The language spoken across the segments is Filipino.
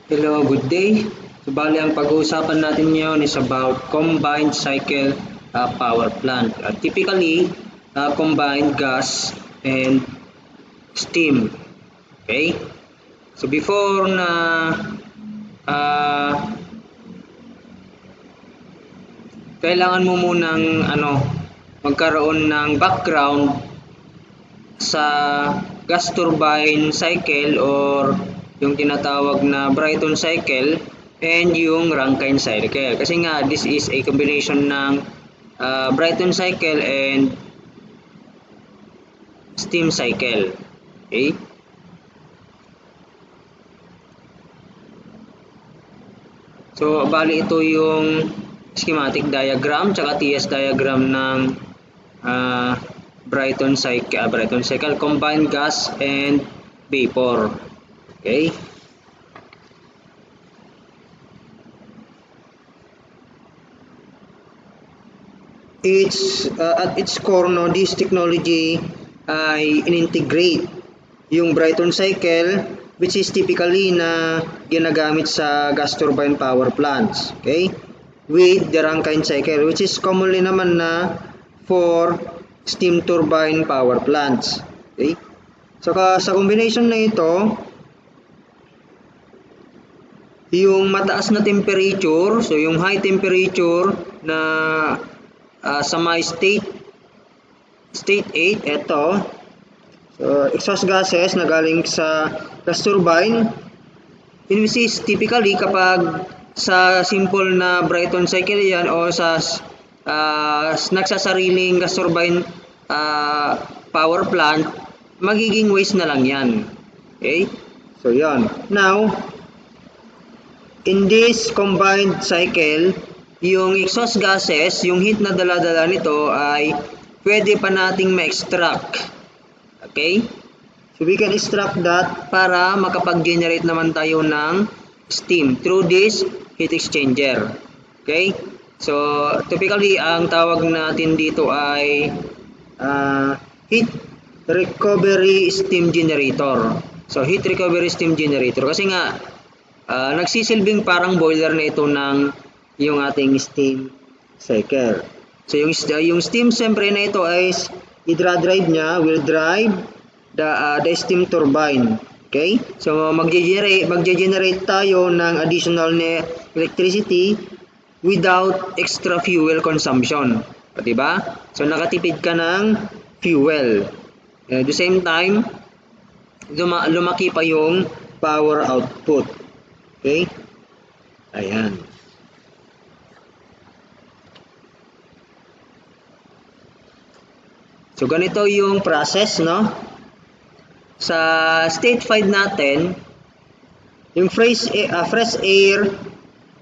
Hello, good day. So, bali ang pag-uusapan natin ngayon is about combined cycle power plant. Typically, combined gas and steam. Okay? So, before na uh, kailangan mo munang magkaroon ng background sa gas turbine cycle or yung tinatawag na Brayton cycle and yung Rankine cycle. Kasi nga, this is a combination ng Brayton cycle and steam cycle. Okay? So, bali ito yung schematic diagram tsaka TS diagram ng Brayton cycle, combined gas and vapor. Okay? At its core, no, this technology ay in-integrate yung Brayton cycle, which is typically na ginagamit sa gas turbine power plants, okay, with the Rankine cycle, which is commonly naman na for steam turbine power plants. Okay, so sa combination na ito, yung mataas na temperature, so yung high temperature na sa my state 8, ito, so exhaust gases na galing sa gas turbine, in which is typically kapag sa simple na Brayton cycle yan o sa nagsasariling gas turbine power plant, magiging waste na lang yan. Okay, so yan. Now, in this combined cycle, yung exhaust gases, yung heat na dala-dala nito ay pwede pa nating ma-extract. Okay? So we can extract that para makapag-generate naman tayo ng steam through this heat exchanger. Okay? So typically ang tawag natin dito ay heat recovery steam generator. So heat recovery steam generator kasi nga nagsisilbing parang boiler na ito ng yung ating steam cycle. So yung steam siyempre na ito ay i-drive niya, will drive the steam turbine. Okay? So magge-generate tayo ng additional na electricity without extra fuel consumption. Diba? So nakatipid ka ng fuel. At the same time, lumaki pa yung power output. Okay? Ayan. So ganito yung process, no? Sa state 5 natin, yung fresh air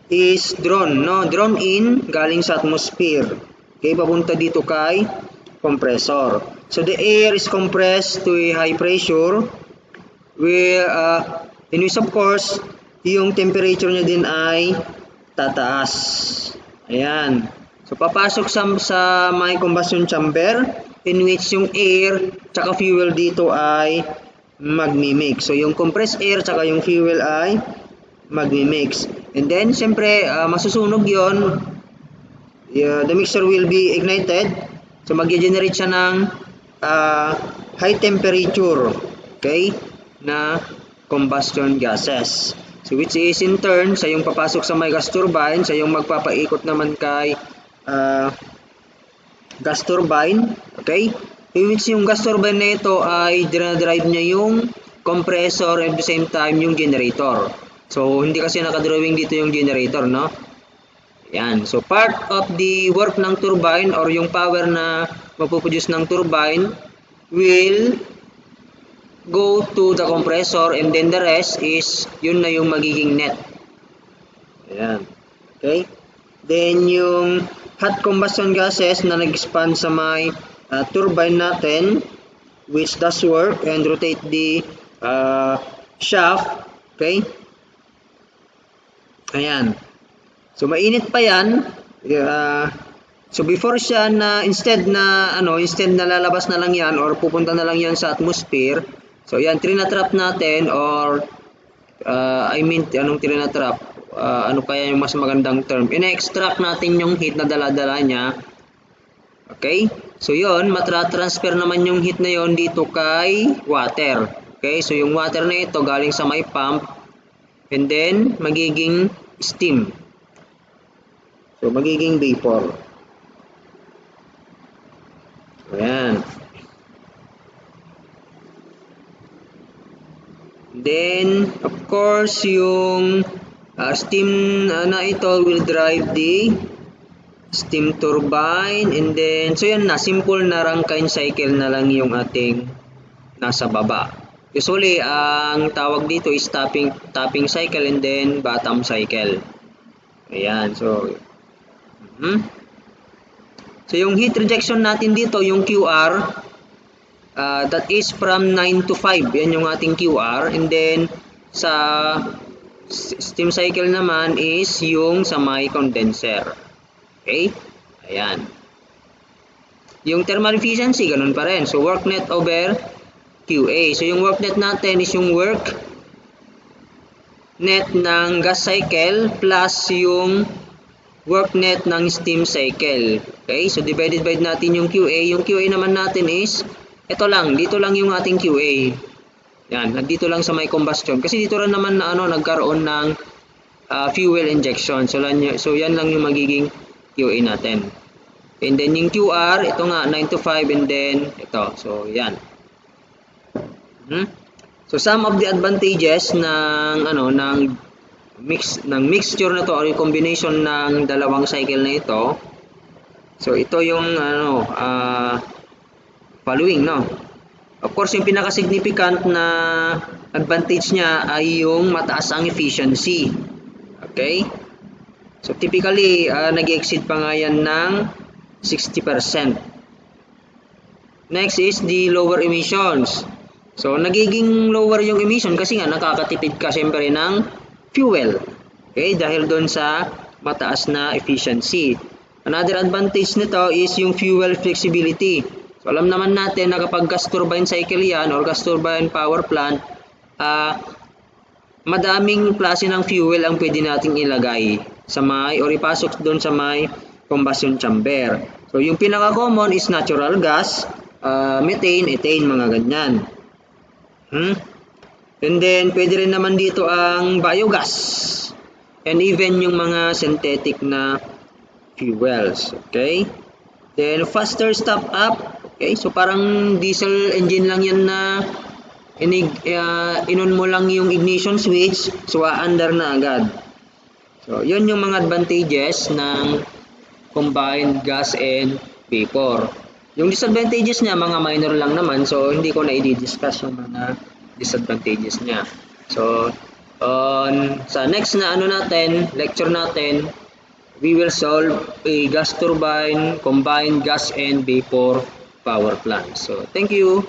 is drawn, no? Drawn in galing sa atmosphere. Okay, papunta dito kay compressor. So the air is compressed to a high pressure where in which of course yung temperature niya din ay tataas. Ayan. So papasok sa may combustion chamber in which yung air tsaka fuel dito ay magmi-mix. So yung compressed air tsaka yung fuel ay magmi-mix. And then siyempre masusunog yon. The mixture will be ignited. So mag-generate siya ng high temperature, okay, na combustion gases. So which is in turn sa yung papasok sa may gas turbine, sa yung magpapaikot naman kay gas turbine, okay? In which yung gas turbine na ito ay dinadrive niya yung compressor at the same time yung generator. So hindi kasi nakadrawing dito yung generator, no? Yan. So part of the work ng turbine or yung power na mapuproduce ng turbine will go to the compressor and then the rest is yun na yung magiging net. Ayan. Okay? Then yung hot combustion gases na nag-expand sa may turbine natin, which does work and rotate the shaft. Okay? Ayan. So mainit pa yan. So before siya na instead na lalabas na lang yan or pupunta na lang yan sa atmosphere. So yan, trinatrap natin or anong trinatrap? Ano kaya yung mas magandang term? Ina-extract natin yung heat na dala-dala niya. Okay? So, yon, matratransfer naman yung heat na yon dito kay water. Okay? So, yung water na ito galing sa may pump and then magiging steam. So, magiging vapor. Ayan. Then, of course, yung steam na ito will drive the steam turbine and then, so yan na, simple na Rankine cycle na lang yung ating nasa baba. Usually, ang tawag dito is topping cycle and then bottom cycle. Ayan, so, so yung heat rejection natin dito, yung QR, that is from 9 to 5. Yan yung ating QR. And then, sa steam cycle naman is yung sa may condenser. Okay? Ayan. Yung thermal efficiency, ganun pa rin. So, work net over QA. So, yung work net natin is yung work net ng gas cycle plus yung work net ng steam cycle. Okay? So, divided by natin yung QA. Yung QA naman natin is ito lang, dito lang yung ating QA. Yan, dito lang sa may combustion. Kasi dito rin naman na nagkaroon ng fuel injection. So yan lang yung magiging QA natin. And then yung QR, ito nga 9 to 5 and then ito. So yan. So some of the advantages ng mixture na to or yung combination ng dalawang cycle na ito. So ito yung following, no? Of course, yung pinaka-significant na advantage niya ay yung mataas ang efficiency. Okay? So, typically, nag-exceed pa nga yan ng 60%. Next is the lower emissions. So, nagiging lower yung emission kasi nga nakakatipid ka siyempre ng fuel. Okay? Dahil doon sa mataas na efficiency. Another advantage nito is yung fuel flexibility. So, alam naman natin na kapag gas turbine cycle yan or gas turbine power plant, madaming klase ng fuel ang pwede nating ilagay sa may or ipasok doon sa may combustion chamber. So, yung pinaka-common is natural gas, methane, ethane, mga ganyan. And then, pwede rin naman dito ang biogas and even yung mga synthetic na fuels. Okay? Then, faster stop up. Okay, so parang diesel engine lang yan na inon mo lang yung ignition switch, so aandar na agad. So, yun yung mga advantages ng combined gas and vapor. Yung disadvantages niya, mga minor lang naman, so hindi ko na i-discuss yung mga disadvantages niya. So, sa next na lecture natin, we will solve a gas turbine, combined gas and vapor power plant. So, thank you.